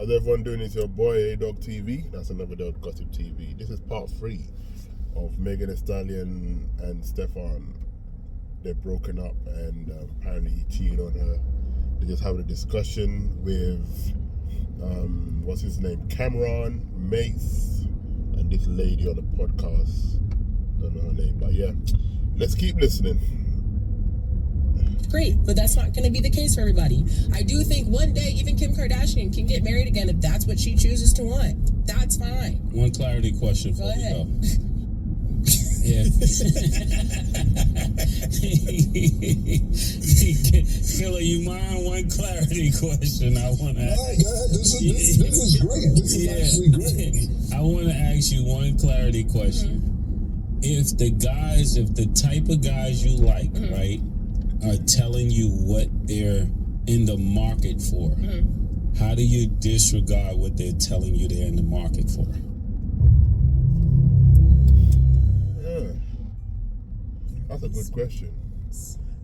How's everyone doing? It's your boy A-Dog TV. That's another Dog Gossip TV. This is part 3 of Megan Thee Stallion and Stefan. They're broken up and apparently he cheated on her. They're just having a discussion with, what's his name? Cameron, Mace, and this lady on the podcast. Don't know her name, but yeah. Let's keep listening. Great, but that's not going to be the case for everybody. I do think one day even Kim Kardashian can get married again if that's what she chooses to want. That's fine. One clarity question for Go ahead. you, though. Yeah. Killer, you mind one clarity question I want to ask? All right, go ahead. This is great. This is actually great. I want to ask you one clarity question. If the type of guys you like, right, are telling you what they're in the market for, how do you disregard what they're telling you they're in the market for? That's a good question.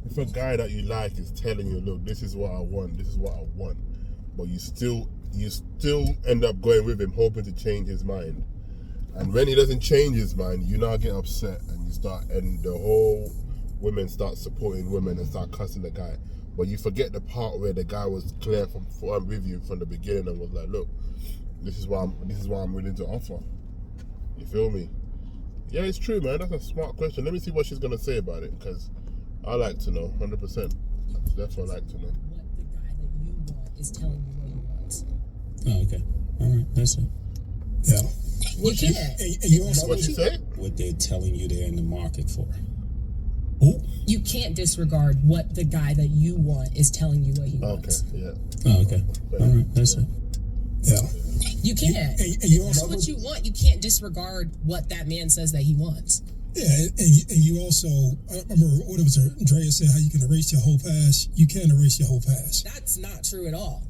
If a guy that you like is telling you, look, this is what I want, but you still end up going with him hoping to change his mind. And when he doesn't change his mind, you now get upset and the whole women start supporting women and start cussing the guy. But you forget the part where the guy was clear with you from the beginning and was like, look, this is what I'm willing to offer. You feel me? Yeah, it's true, man. That's a smart question. Let me see what she's gonna say about it, because I like to know, 100%. That's what I like to know. What the guy that you want is telling you what he wants. Oh, okay. All right, that's it. Yeah. You can't. And you also, What you say? What they're telling you they're in the market for. Ooh. You can't disregard what the guy that you want is telling you what he Okay, wants. yeah. Oh, okay. All right, that's it. Yeah. You can't. And you That's also, what you want. You can't disregard what that man says that he wants. yeah, and you also, I remember what it was, Andrea said, how you can erase your whole past. You can't erase your whole past. That's not true at all.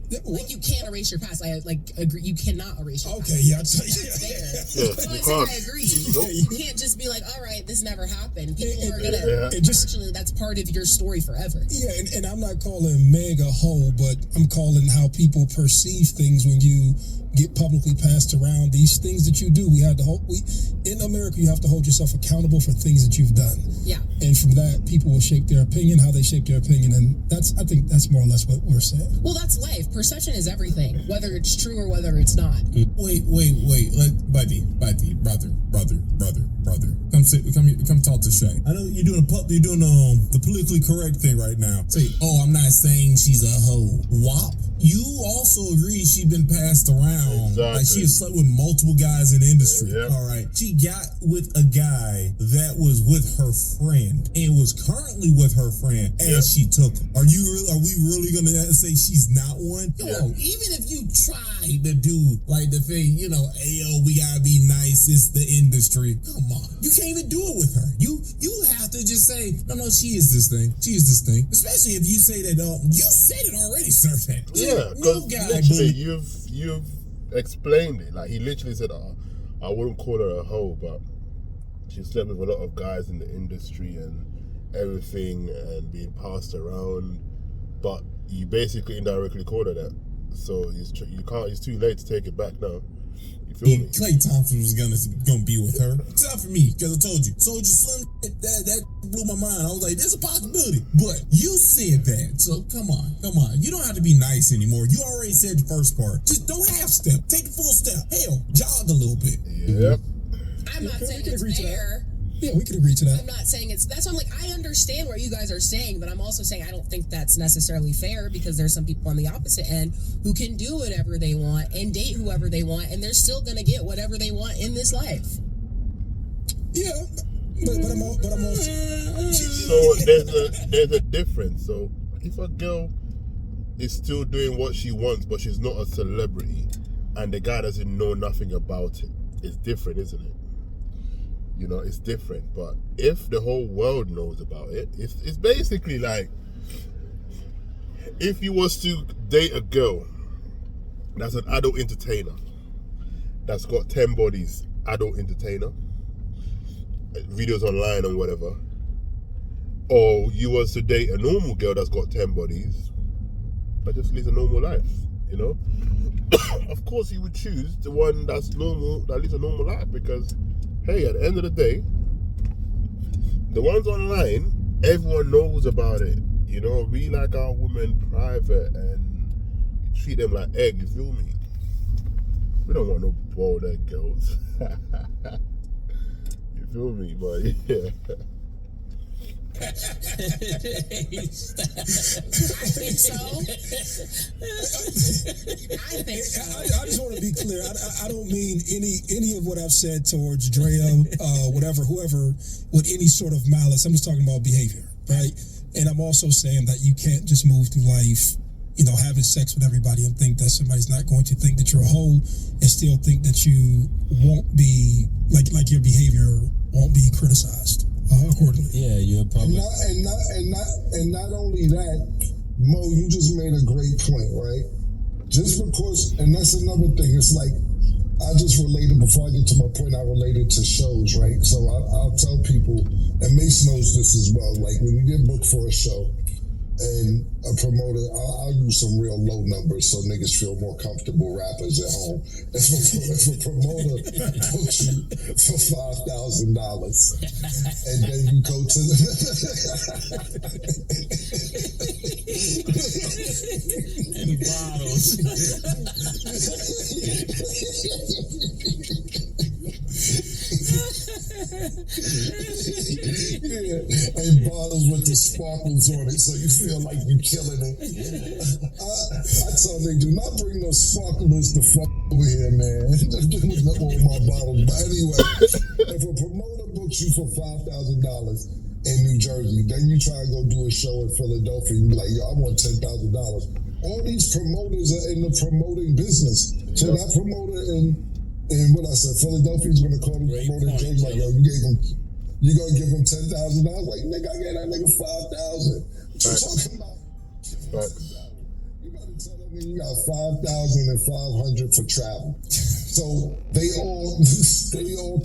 Yeah, Like, you can't erase your past. I agree. You cannot erase your past. okay, yeah. That's fair. Yeah, So you I can't. agree. Nope. You can't just be like, all right, this never happened. People are gonna. Yeah. And just, Actually, that's part of your story forever. yeah, and I'm not calling Meg a hoe, but I'm calling how people perceive things when you get publicly passed around. These things that you do, in America, you have to hold yourself accountable for things that you've done. Yeah. And from that, people will shape their opinion, how they shape their opinion, and I think that's more or less what we're saying. Well, that's life. Perception is everything, whether it's true or whether it's not. Wait. Buddy, brother. Come talk to Shay. I know you're doing the politically correct thing right now. Say, I'm not saying she's a hoe. Wop. You also agree she's been passed around. Exactly. Like she has slept with multiple guys in the industry. Yeah. All right. She got with a guy that was with her friend and was currently with her friend as she took him. Are we really gonna say she's not one? Yo, even if you try to do like the thing, we gotta be nice, it's the industry. Come on. You can't even do it with her. You have to just say, no, she is this thing. She is this thing. Especially if you say that, you said it already, sir. Yeah, because literally you've explained it. Like, he literally said, I wouldn't call her a hoe, but she slept with a lot of guys in the industry and everything and being passed around. But you basically indirectly called her that. So it's too late to take it back now. You feel me? Clay Thompson was gonna be with her. Except for me, because I told you. Soldier Slim, that blew my mind. I was like, there's a possibility. But you said that. So come on. You don't have to be nice anymore. You already said the first part. Just don't half step. Take the full step. Hell, jog a little bit. Yep. I'm not saying can it's agree to that. fair. Yeah, we can agree to that. I'm not saying that's why I'm like, I understand what you guys are saying, but I'm also saying I don't think that's necessarily fair, because there's some people on the opposite end who can do whatever they want and date whoever they want, and they're still gonna get whatever they want in this life. Yeah, but I'm also. So there's a difference. So if a girl is still doing what she wants, but she's not a celebrity, and the guy doesn't know nothing about it, it's different, isn't it? It's different. But if the whole world knows about it, it's basically like if you was to date a girl that's an adult entertainer, that's got 10 bodies, adult entertainer, videos online and whatever, or you was to date a normal girl that's got 10 bodies, but just lives a normal life. you know. Of course, he would choose the one that's normal, that lives a normal life, because, hey, at the end of the day, the ones online, everyone knows about it. You know, we like our women private and treat them like egg. You feel me? We don't want no boiled egg girls. You feel me? But yeah. I think so. I think so. I just want to be clear. I don't mean any of what I've said towards Drea, whatever, whoever, with any sort of malice. I'm just talking about behavior, right? And I'm also saying that you can't just move through life, you know, having sex with everybody and think that somebody's not going to think that you're a hoe and still think that you won't be, like your behavior won't be criticized accordingly. Yeah, you're a public. And not only that, Mo, you just made a great point, right? Just because, and that's another thing. It's like, I just related, before I get to my point, I related to shows, right? So I'll tell people, and Mace knows this as well, like when you get booked for a show, and a promoter, I'll use some real low numbers so niggas feel more comfortable, rappers at home. If a promoter books you for $5,000 and then you go to the And bottles. yeah, and bottles with the sparkles on it, so you feel like you're killing it. I tell them, do not bring no sparklers the fuck over here, man. With all my bottles. But anyway, if a promoter books you for $5,000 in New Jersey, then you try to go do a show in Philadelphia, you be like, yo, I want $10,000. All these promoters are in the promoting business. So that promoter in what I said, Philadelphia is going to call the promoter and Jersey, like, yo, you going to give him $10,000? Like, nigga, I gave that nigga $5,000. What you talking about? Right. You got to tell that nigga you got $5,500 for travel. So they all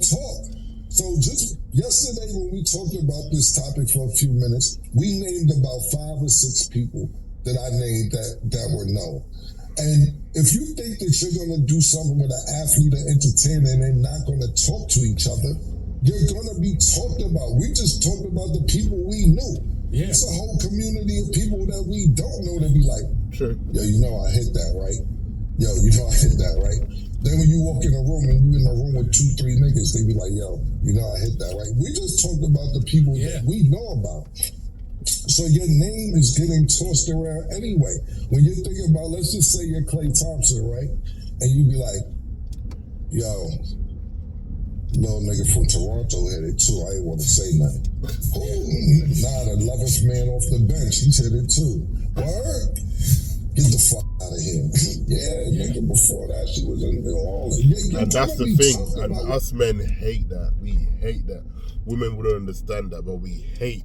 talk. So just yesterday when we talked about this topic for a few minutes, we named about 5 or 6 people that I named that were known. And if you think that you're going to do something with an athlete or entertainer and they're not going to talk to each other, you're going to be talked about. We just talked about the people we knew. Yeah. It's a whole community of people that we don't know that be like, Sure. Yo, you know I hit that, right? Yo, you know I hit that, right? Then when you walk in a room and you in a room with 2, 3 niggas, they be like, yo, you know I hit that, right? We just talked about the people that we know about. So your name is getting tossed around anyway. When you're thinking about, let's just say you're Klay Thompson, right? And you be like, yo, little nigga from Toronto hit it too. I ain't want to say nothing. Nah, the 11th man off the bench, he's hit it too. Word? Get the fuck out of here. Yeah, nigga, before that, she was in New Orleans. And that's the thing. And us men hate that. We hate that. Women wouldn't understand that, but we hate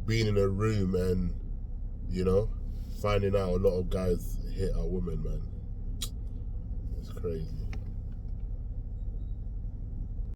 being in a room and, you know, finding out a lot of guys hit our women, man. It's crazy.